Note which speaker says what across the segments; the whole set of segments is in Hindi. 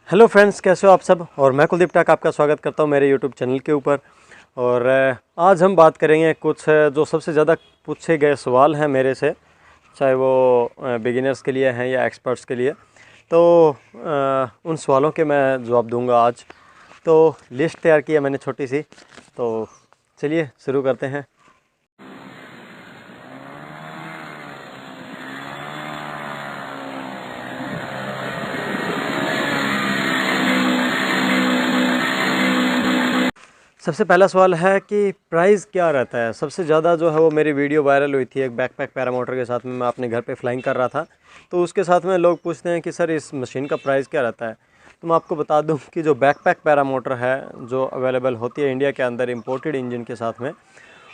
Speaker 1: हेलो फ्रेंड्स, कैसे हो आप सब। और मैं कुलदीप टाक आपका स्वागत करता हूं मेरे यूट्यूब चैनल के ऊपर। और आज हम बात करेंगे कुछ जो सबसे ज़्यादा पूछे गए सवाल हैं मेरे से, चाहे वो बिगिनर्स के लिए हैं या एक्सपर्ट्स के लिए। तो उन सवालों के मैं जवाब दूंगा आज। तो लिस्ट तैयार की है मैंने छोटी सी, तो चलिए शुरू करते हैं। सबसे पहला सवाल है कि प्राइस क्या रहता है। सबसे ज़्यादा जो है वो मेरी वीडियो वायरल हुई थी एक बैकपैक पैरामोटर के साथ में, मैं अपने घर पे फ्लाइंग कर रहा था। तो उसके साथ में लोग पूछते हैं कि सर इस मशीन का प्राइस क्या रहता है। तो मैं आपको बता दूं कि जो बैकपैक पैरामोटर है जो अवेलेबल होती है इंडिया के अंदर इम्पोर्टेड इंजन के साथ में,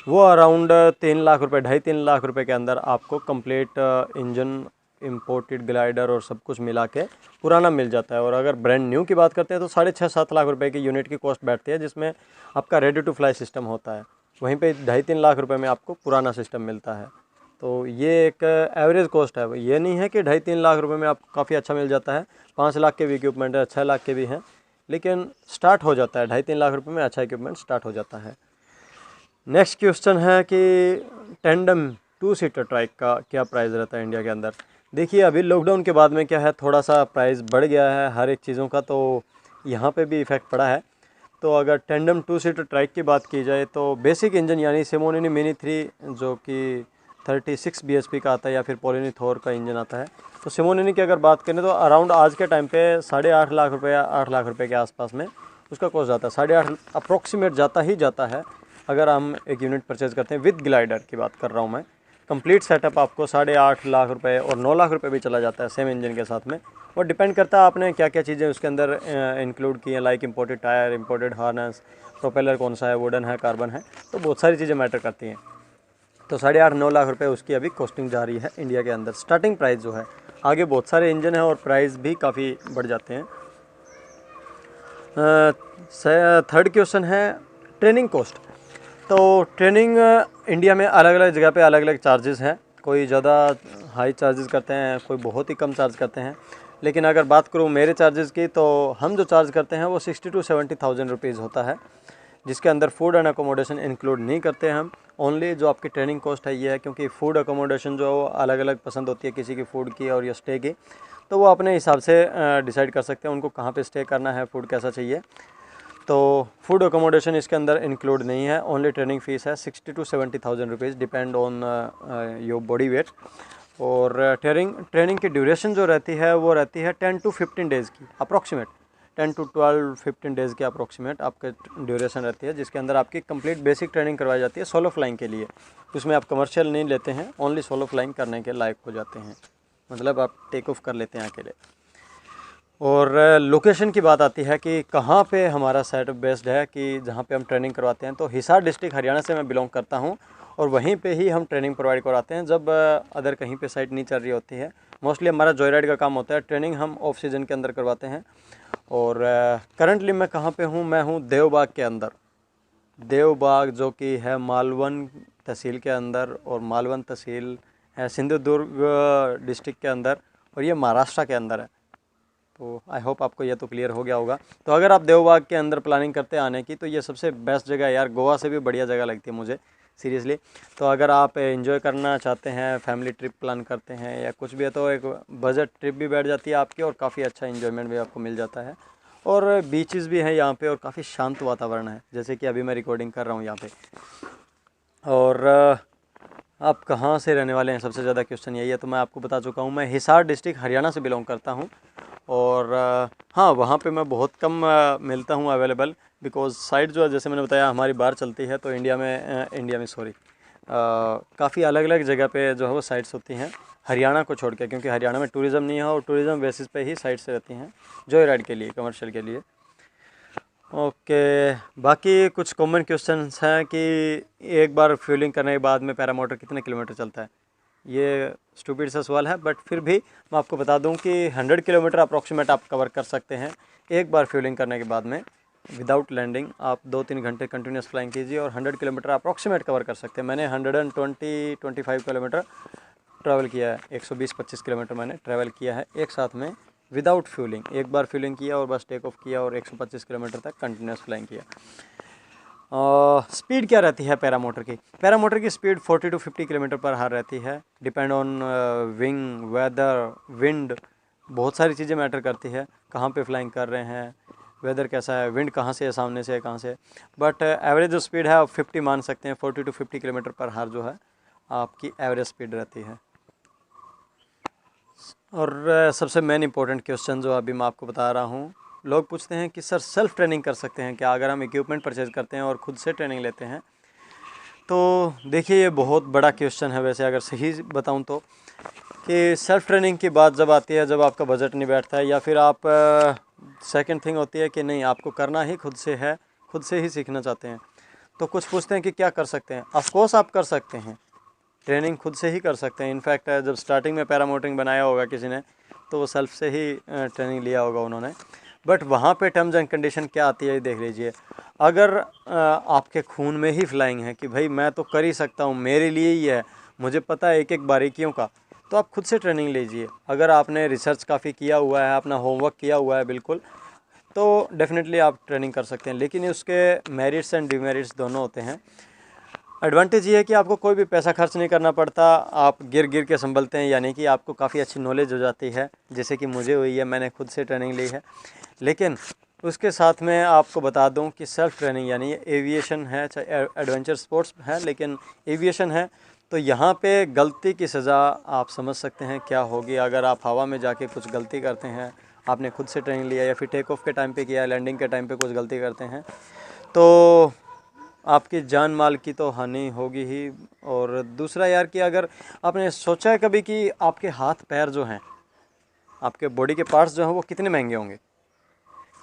Speaker 1: वो अराउंड 3 लाख रुपए, 2.5-3 लाख रुपए के अंदर आपको कंप्लीट इंजन, इम्पोर्टेड ग्लाइडर और सब कुछ मिला के पुराना मिल जाता है। और अगर ब्रांड न्यू की बात करते हैं तो 6.5-7 लाख रुपए की यूनिट की कॉस्ट बैठती है, जिसमें आपका रेडी टू फ्लाई सिस्टम होता है। वहीं पे 2.5-3 लाख रुपए में आपको पुराना सिस्टम मिलता है। तो ये एक एवरेज कॉस्ट है। ये नहीं है कि 2.5-3 लाख रुपए में आपको काफ़ी अच्छा मिल जाता है। 5 लाख के भी इक्विपमेंट है, 6 लाख के भी हैं, लेकिन स्टार्ट हो जाता है 2.5-3 लाख रुपए में अच्छा इक्विपमेंट स्टार्ट हो जाता है। नेक्स्ट क्वेश्चन है कि टेंडम 2 सीटर ट्राइक का क्या प्राइस रहता है इंडिया के अंदर। देखिए, अभी लॉकडाउन के बाद में क्या है, थोड़ा सा प्राइस बढ़ गया है हर एक चीज़ों का, तो यहाँ पे भी इफ़ेक्ट पड़ा है। तो अगर टेंडम 2 सीटर ट्राइक की बात की जाए तो बेसिक इंजन यानी सिमोनिनी मिनी 3 जो कि 36 bhp का आता है, या फिर पोलिनी थोर का इंजन आता है। तो सिमोनिनी की अगर बात करें तो अराउंड आज के टाइम पे 8.5 लाख रुपये या 8 लाख रुपये के आसपास में उसका कॉस्ट जाता है। 8.5 अप्रोक्सीमेट जाता ही जाता है अगर हम एक यूनिट परचेज़ करते हैं। विद ग्लाइडर की बात कर रहा हूँ मैं। कंप्लीट सेटअप आपको 8.5 लाख रुपए और 9 लाख रुपए भी चला जाता है सेम इंजन के साथ में। और डिपेंड करता है आपने क्या क्या चीज़ें उसके अंदर इंक्लूड की हैं, like imported tyre, imported harness, propeller कौन सा है, वुडन है, कार्बन है, तो बहुत सारी चीज़ें मैटर करती हैं। तो 8.5-9 लाख रुपए उसकी अभी कॉस्टिंग जा रही है इंडिया के अंदर, स्टार्टिंग प्राइस जो है। आगे बहुत सारे इंजन हैं और प्राइस भी काफ़ी बढ़ जाते हैं। थर्ड क्वेश्चन है ट्रेनिंग कॉस्ट। तो ट्रेनिंग इंडिया में अलग अलग जगह पे अलग अलग चार्जेस हैं। कोई ज़्यादा हाई चार्जेस करते हैं, कोई बहुत ही कम चार्ज करते हैं। लेकिन अगर बात करूँ मेरे चार्जेस की, तो हम जो चार्ज करते हैं वो 60-70 थाउजेंड रुपीज़ होता है, जिसके अंदर फूड एंड अकोमोडेशन इंक्लूड नहीं करते हैं हम। ओनली जो आपकी ट्रेनिंग कॉस्ट है ये है, क्योंकि फ़ूड अकोमोडेशन जो है वो अलग अलग पसंद होती है किसी की, फ़ूड की और या स्टे की। तो वो अपने हिसाब से डिसाइड कर सकते हैं उनको कहाँ पे स्टे करना है, फूड कैसा चाहिए। तो फूड अकोमोडेशन इसके अंदर इंक्लूड नहीं है। ओनली ट्रेनिंग फ़ीस है 60-70 thousand rupees, depend on your body weight. और ट्रेनिंग की ड्यूरेशन जो रहती है वो रहती है 10-15 डेज़ की अप्रॉक्सीमेट। 10 to 12-15 डेज़ के अप्रॉक्सीमेट आपके ड्यूरेशन रहती है, जिसके अंदर आपकी कंप्लीट बेसिक ट्रेनिंग करवाई जाती है सोलो फ्लाइंग के लिए। उसमें आप कमर्शियल नहीं लेते हैं, ओनली सोलो फ्लाइंग करने के लायक हो जाते हैं, मतलब आप टेक ऑफ कर लेते हैं अकेले। और लोकेशन की बात आती है कि कहाँ पे हमारा सेटअप बेस्ड है, कि जहाँ पे हम ट्रेनिंग करवाते हैं। तो हिसार डिस्ट्रिक्ट हरियाणा से मैं बिलोंग करता हूँ, और वहीं पे ही हम ट्रेनिंग प्रोवाइड करवाते हैं जब अदर कहीं पे साइट नहीं चल रही होती है। मोस्टली हमारा जॉय राइड का काम होता है, ट्रेनिंग हम ऑफ सीजन के अंदर करवाते हैं। और करंटली मैं कहाँ पे हूँ, मैं हूँ देवबाग के अंदर। देवबाग जो कि है मालवन तहसील के अंदर, और मालवन तहसील है सिंधुदुर्ग डिस्ट्रिक्ट के अंदर, और ये महाराष्ट्र के अंदर है। तो आई होप आपको ये तो क्लियर हो गया होगा। तो अगर आप देवबाग के अंदर प्लानिंग करते हैं आने की, तो ये सबसे बेस्ट जगह है यार, गोवा से भी बढ़िया जगह लगती है मुझे सीरियसली। तो अगर आप एंजॉय करना चाहते हैं, फैमिली ट्रिप प्लान करते हैं या कुछ भी है, तो एक बजट ट्रिप भी बैठ जाती है आपकी, और काफ़ी अच्छा एंजॉयमेंट भी आपको मिल जाता है। और बीचेस भी हैं यहाँ पे, और काफ़ी शांत वातावरण है, जैसे कि अभी मैं रिकॉर्डिंग कर रहा हूँ यहाँ पे। और आप कहाँ से रहने वाले हैं, सबसे ज़्यादा क्वेश्चन यही है। तो मैं आपको बता चुका हूँ, मैं हिसार डिस्ट्रिक्ट हरियाणा से बिलोंग करता हूँ। और हाँ, वहाँ पे मैं बहुत कम मिलता हूँ अवेलेबल, बिकॉज़ साइट जो है, जैसे मैंने बताया, हमारी बाहर चलती है। तो इंडिया में सॉरी, काफ़ी अलग अलग जगह पे जो है वो साइट्स होती हैं हरियाणा को छोड़ के, क्योंकि हरियाणा में टूरिज़्म नहीं है, और टूरिज़्म बेसिस पे ही साइट्स रहती हैं जॉय राइड के लिए, कमर्शियल के लिए। ओके, बाकी कुछ कॉमन क्वेश्चंस हैं कि एक बार फ्यूलिंग करने के बाद में पैरामोटर कितने किलोमीटर चलता है। ये स्टूपिड सा सवाल है, बट फिर भी मैं आपको बता दूं कि 100 किलोमीटर अप्रॉक्सीमेट आप कवर कर सकते हैं एक बार फ्यूलिंग करने के बाद में। विदाउट लैंडिंग आप 2-3 घंटे कंटिन्यूस फ्लाइंग कीजिए और 100 किलोमीटर अप्रॉक्सीमेट कवर कर सकते हैं। मैंने 120-125 किलोमीटर ट्रैवल किया है, 120-125 किलोमीटर मैंने ट्रैवल किया है एक साथ में विदाउट फ्यूलिंग। एक बार फ्यूलिंग किया और बस टेक ऑफ किया और 125 किलोमीटर तक कंटिन्यूस फ्लाइंग किया। स्पीड क्या रहती है पैरामोटर की? पैरामोटर की स्पीड 40 to 50 किलोमीटर पर हार रहती है। Depend on wing, weather, wind, बहुत सारी चीज़ें मैटर करती है। कहाँ पे फ्लाइंग कर रहे हैं, वेदर कैसा है, विंड कहाँ से है, सामने से है, कहाँ से है। बट एवरेज जो स्पीड है आप 50 मान सकते हैं। 40 to 50 किलोमीटर पर हार जो है आपकी एवरेज स्पीड रहती है। और सबसे मेन इंपॉर्टेंट क्वेश्चन जो अभी मैं आपको बता रहा हूँ, लोग पूछते हैं कि सर सेल्फ़ ट्रेनिंग कर सकते हैं क्या अगर हम इक्विपमेंट परचेज़ करते हैं और ख़ुद से ट्रेनिंग लेते हैं? तो देखिए, ये बहुत बड़ा क्वेश्चन है वैसे, अगर सही बताऊँ तो, कि सेल्फ़ ट्रेनिंग की बात जब आती है, जब आपका बजट नहीं बैठता है, या फिर आप सेकंड थिंग होती है कि नहीं आपको करना ही खुद से है, खुद से ही सीखना चाहते हैं, तो कुछ पूछते हैं कि क्या कर सकते हैं। ऑफ कोर्स आप कर सकते हैं, ट्रेनिंग खुद से ही कर सकते हैं। इनफैक्ट जब स्टार्टिंग में पैरामोटरिंग बनाया होगा किसी ने, तो वो सेल्फ से ही ट्रेनिंग लिया होगा उन्होंने। बट वहाँ पे टर्म्स एंड कंडीशन क्या आती है ये देख लीजिए। अगर आपके खून में ही फ्लाइंग है कि भाई मैं तो कर ही सकता हूँ, मेरे लिए ही है, मुझे पता है एक एक बारीकियों का, तो आप खुद से ट्रेनिंग लीजिए। अगर आपने रिसर्च काफ़ी किया हुआ है, अपना होमवर्क किया हुआ है बिल्कुल, तो डेफिनेटली आप ट्रेनिंग कर सकते हैं। लेकिन उसके मेरिट्स एंड डिमेरिट्स दोनों होते हैं। एडवांटेज ये है कि आपको कोई भी पैसा खर्च नहीं करना पड़ता, आप गिर गिर के संभलते हैं, यानी कि आपको काफ़ी अच्छी नॉलेज हो जाती है, जैसे कि मुझे हुई है, मैंने खुद से ट्रेनिंग ली है। लेकिन उसके साथ में आपको बता दूं कि सेल्फ ट्रेनिंग यानी एविएशन है, चाहे एडवेंचर स्पोर्ट्स है, लेकिन एविएशन है, तो यहाँ पे गलती की सज़ा आप समझ सकते हैं क्या होगी अगर आप हवा में जाके कुछ गलती करते हैं। आपने खुद से ट्रेनिंग लिया या फिर टेक ऑफ के टाइम पे किया, लैंडिंग के टाइम पे कुछ गलती करते हैं, तो आपकी जान माल की तो हानि होगी ही। और दूसरा यार कि अगर आपने सोचा है कभी कि आपके हाथ पैर जो हैं, आपके बॉडी के पार्ट्स जो हैं, वो कितने महंगे होंगे?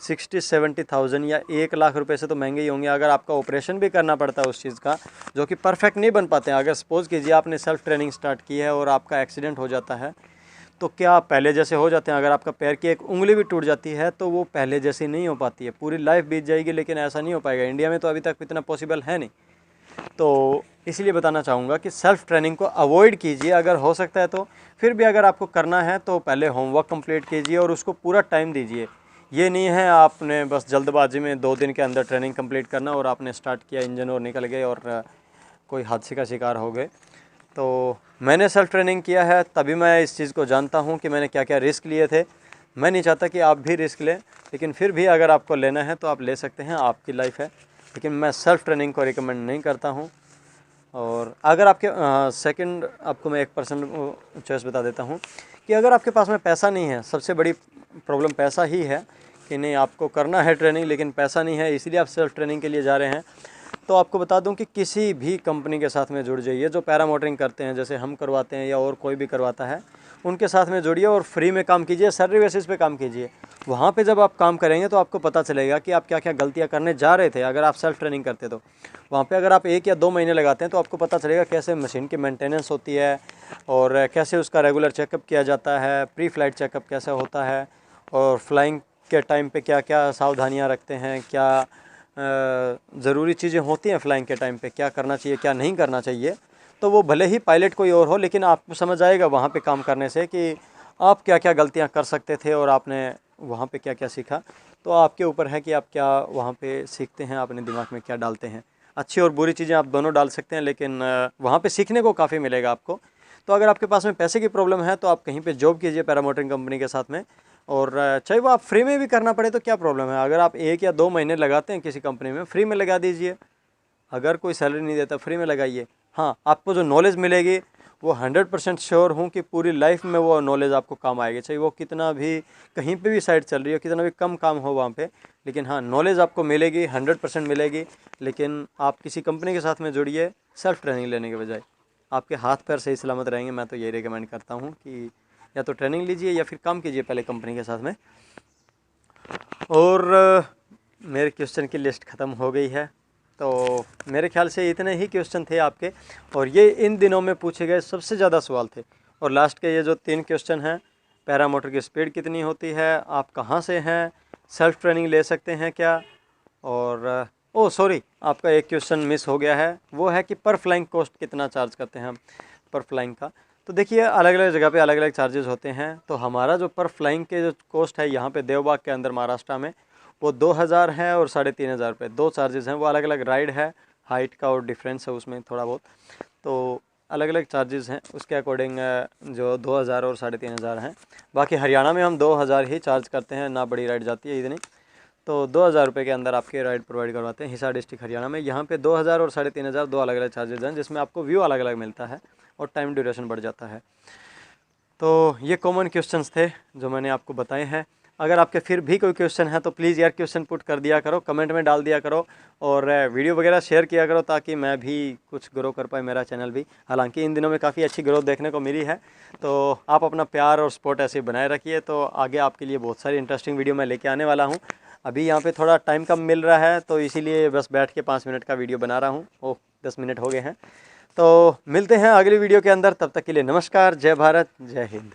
Speaker 1: 60-70,000 या 1 लाख रुपए से तो महंगे ही होंगे। अगर आपका ऑपरेशन भी करना पड़ता है उस चीज़ का, जो कि परफेक्ट नहीं बन पाते हैं। अगर सपोज़ कीजिए आपने सेल्फ ट्रेनिंग स्टार्ट की है और आपका एक्सीडेंट हो जाता है, तो क्या आप पहले जैसे हो जाते हैं? अगर आपका पैर की एक उंगली भी टूट जाती है तो वो पहले जैसी नहीं हो पाती है, पूरी लाइफ बीत जाएगी, लेकिन ऐसा नहीं हो पाएगा। इंडिया में तो अभी तक इतना पॉसिबल है नहीं। तो इसलिए बताना चाहूँगा कि सेल्फ़ ट्रेनिंग को अवॉइड कीजिए अगर हो सकता है तो। फिर भी अगर आपको करना है तो पहले होमवर्क कंप्लीट कीजिए और उसको पूरा टाइम दीजिए। ये नहीं है आपने बस जल्दबाजी में 2 दिन के अंदर ट्रेनिंग कंप्लीट करना और आपने स्टार्ट किया, इंजन और निकल गए और कोई हादसे का शिकार हो गए। तो मैंने सेल्फ ट्रेनिंग किया है, तभी मैं इस चीज़ को जानता हूँ कि मैंने क्या क्या रिस्क लिए थे। मैं नहीं चाहता कि आप भी रिस्क लें, लेकिन फिर भी अगर आपको लेना है तो आप ले सकते हैं, आपकी लाइफ है। लेकिन मैं सेल्फ़ ट्रेनिंग को रिकमेंड नहीं करता हूँ। और अगर आपके सेकंड आपको मैं 1% चॉइस बता देता हूँ कि अगर आपके पास में पैसा नहीं है, सबसे बड़ी प्रॉब्लम पैसा ही है कि नहीं आपको करना है ट्रेनिंग लेकिन पैसा नहीं है, इसीलिए आप सेल्फ ट्रेनिंग के लिए जा रहे हैं, तो आपको बता दूं कि किसी भी कंपनी के साथ में जुड़ जाइए जो पैरामोटरिंग करते हैं, जैसे हम करवाते हैं या और कोई भी करवाता है, उनके साथ में जुड़िए और फ्री में काम कीजिए, सैलरी बेसिस पे काम कीजिए। वहाँ पे जब आप काम करेंगे तो आपको पता चलेगा कि आप क्या क्या गलतियाँ करने जा रहे थे अगर आप सेल्फ ट्रेनिंग करते तो। वहाँ पे अगर आप 1 या 2 महीने लगाते हैं तो आपको पता चलेगा कैसे मशीन की मेंटेनेंस होती है और कैसे उसका रेगुलर चेकअप किया जाता है, प्री फ्लाइट चेकअप कैसे होता है, और फ्लाइंग के टाइम पे क्या क्या सावधानियाँ रखते हैं, क्या ज़रूरी चीज़ें होती हैं फ्लाइंग के टाइम पे, क्या करना चाहिए क्या नहीं करना चाहिए। तो वो भले ही पायलट कोई और हो, लेकिन आपको समझ आएगा वहाँ पे काम करने से कि आप क्या क्या गलतियाँ कर सकते थे और आपने वहाँ पे क्या क्या सीखा। तो आपके ऊपर है कि आप क्या वहाँ पे सीखते हैं, अपने दिमाग में क्या डालते हैं। अच्छी और बुरी चीज़ें आप दोनों डाल सकते हैं, लेकिन वहाँ पे सीखने को काफ़ी मिलेगा आपको। तो अगर आपके पास में पैसे की प्रॉब्लम है तो आप कहीं पे जॉब कीजिए पैरामोटरिंग कंपनी के साथ में, और चाहे वो आप फ्री में भी करना पड़े तो क्या प्रॉब्लम है। अगर आप 1 या 2 महीने लगाते हैं किसी कंपनी में, फ्री में लगा दीजिए। अगर कोई सैलरी नहीं देता फ्री में लगाइए। हाँ, आपको जो नॉलेज मिलेगी वो 100% श्योर हूँ कि पूरी लाइफ में वो नॉलेज आपको काम आएगी, चाहे वो कितना भी कहीं पे भी साइट चल रही हो, कितना भी कम काम हो वहाँ पे, लेकिन हाँ नॉलेज आपको मिलेगी, 100% मिलेगी। लेकिन आप किसी कंपनी के साथ में जुड़िए सेल्फ ट्रेनिंग लेने के बजाय, आपके हाथ पैर सही सलामत रहेंगे। मैं तो यही रिकमेंड करता हूँ कि या तो ट्रेनिंग लीजिए या फिर काम कीजिए पहले कंपनी के साथ में। और मेरे क्वेश्चन की लिस्ट ख़त्म हो गई है, तो मेरे ख्याल से इतने ही क्वेश्चन थे आपके, और ये इन दिनों में पूछे गए सबसे ज़्यादा सवाल थे। और लास्ट के ये जो 3 क्वेश्चन हैं, पैरामोटर की स्पीड कितनी होती है, आप कहाँ से हैं, सेल्फ ट्रेनिंग ले सकते हैं क्या, और ओ सॉरी आपका एक क्वेश्चन मिस हो गया है, वो है कि पर फ्लाइंग कॉस्ट कितना चार्ज करते हैं हम पर फ्लाइंग का। तो देखिए अलग अलग जगह पे अलग अलग चार्जेस होते हैं। तो हमारा जो पर फ्लाइंग के जो कॉस्ट है यहाँ पे देवबाग के अंदर महाराष्ट्र में, वो 2000 है और 3500 रुपये, दो चार्जेस हैं। वो अलग अलग राइड है, हाइट का और डिफरेंस है उसमें थोड़ा बहुत, तो अलग अलग चार्जेस हैं उसके अकॉर्डिंग जो 2000 और 3500 हैं। बाकी हरियाणा में हम 2000 ही चार्ज करते हैं, ना बड़ी राइड जाती है इतनी, तो 2000 रुपये के अंदर आपके राइड प्रोवाइड करवाते हैं हिसार डिस्ट्रिक्ट हरियाणा में। यहाँ पे 2000 और 3500 दो अलग अलग चार्जेज हैं, जिसमें आपको व्यू अलग अलग मिलता है और टाइम ड्यूरेशन बढ़ जाता है। तो ये कॉमन क्वेश्चंस थे जो मैंने आपको बताए हैं। अगर आपके फिर भी कोई क्वेश्चन है तो प्लीज़ यार क्वेश्चन पुट कर दिया करो, कमेंट में डाल दिया करो, और वीडियो वगैरह शेयर किया करो ताकि मैं भी कुछ ग्रो कर पाए, मेरा चैनल भी। हालांकि इन दिनों में काफ़ी अच्छी ग्रोथ देखने को मिली है। तो आप अपना प्यार और सपोर्ट ऐसे बनाए रखिए, तो आगे आपके लिए बहुत सारी इंटरेस्टिंग वीडियो मैं लेके आने वाला हूँ। अभी यहाँ पे थोड़ा टाइम कम मिल रहा है, तो इसीलिए बस बैठ के 5 मिनट का वीडियो बना रहा हूँ। ओह 10 मिनट हो गए हैं। तो मिलते हैं अगली वीडियो के अंदर, तब तक के लिए नमस्कार, जय भारत, जय हिंद।